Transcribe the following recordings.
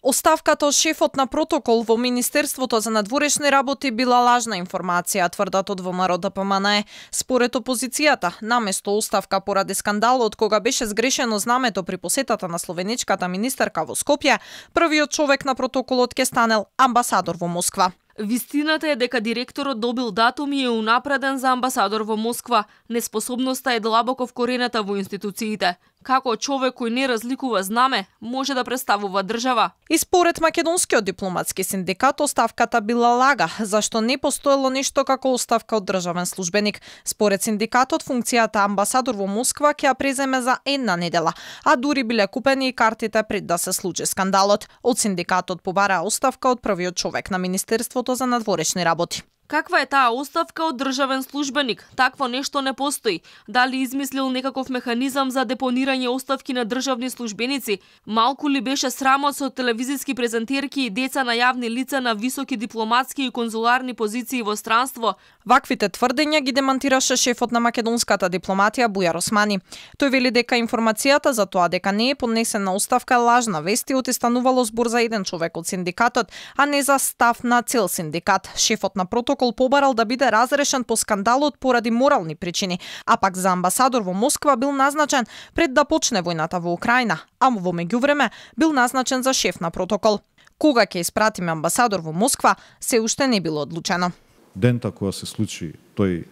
Оставката од шефот на протокол во Министерството за надворешни работи била лажна информација, тврдат од ВМРО ДПМНЕ. Според опозицијата, наместо оставка поради скандалот кога беше сгрешено знамето при посетата на словенечката министерка во Скопје, првиот човек на протоколот ќе станел амбасадор во Москва. Вистината е дека директорот добил датум и е унапреден за амбасадор во Москва. Неспособноста е длабоко вкоренета во институциите. Како човек кој не разликува знаме, може да представува држава. И според македонскиот дипломатски синдикат, оставката била лага, зашто не постоело нешто како оставка од државен службеник. Според синдикатот, функцијата амбасадор во Москва ќе ја преземе за една недела, а дури биле купени и картите пред да се случи скандалот. Од синдикатот побараа оставка од првиот човек на Министерството за надворешни работи. Каква е таа оставка од државен службеник? Такво нешто не постои. Дали измислил некаков механизам за депонирање оставки на државни службеници? Малку ли беше срамот со телевизиски презентерки и деца на јавни лица на високи дипломатски и конзуларни позиции во странство? Ваквите тврдења ги демантираше шефот на македонската дипломатија Бујар Османи. Тој вели дека информацијата за тоа дека не е поднесена оставка е лажна вест и отистанувало збор за еден човек од синдикатот, а не за став на цел синдикат. Шефот на протокол побарал да биде разрешен по скандалот поради морални причини, а пак за амбасадор во Москва бил назначен пред да почне војната во Украина, а во меѓувреме бил назначен за шеф на протокол. Кога ќе испратиме амбасадор во Москва, се уште не било одлучено. Дента кога се случи тој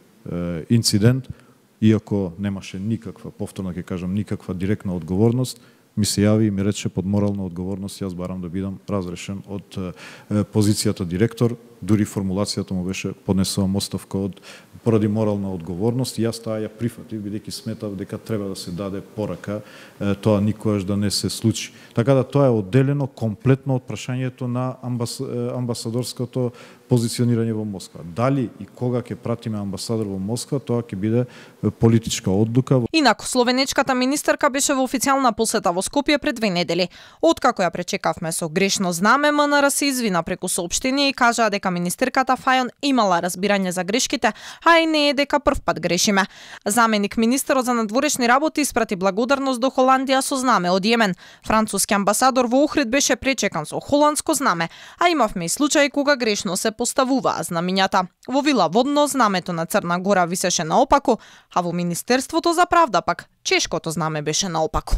инцидент, иако немаше никаква, повторно ќе кажам, никаква директна одговорност, ми се јави и ми рече под морална одговорност јас барам да бидам разрешен од позицијата директор, дури формулацијата му беше поднесувам оставка поради морална одговорност и јас таа ја прифатив бидејќи сметав дека треба да се даде порака тоа никогаш да не се случи. Така да тоа е одделено комплетно од прашањето на амбасадорското позиционирање во Москва. Дали и кога ќе пратиме амбасадор во Москва, тоа ќе биде политичка одлука. Инаку словенечката министерка беше во официјална посета во Скопје пред 2 недели. Откако ја пречекавме со грешно знаме, МНР се извина преку соопштение и кажаа дека министерката Фајон имала разбирање за грешките, а и не е дека прв пат грешиме. Заменик министерот за надворешни работи испрати благодарност до Холандија со знаме од Јемен. Француски амбасадор во Охрид беше пречекан со холандско знаме, а имавме и случаи кога грешно се поставуваа знамињата. Во Вила Водно знамето на Црна Гора висеше наопаку, а во Министерството за правда пак чешкото знаме беше наопаку.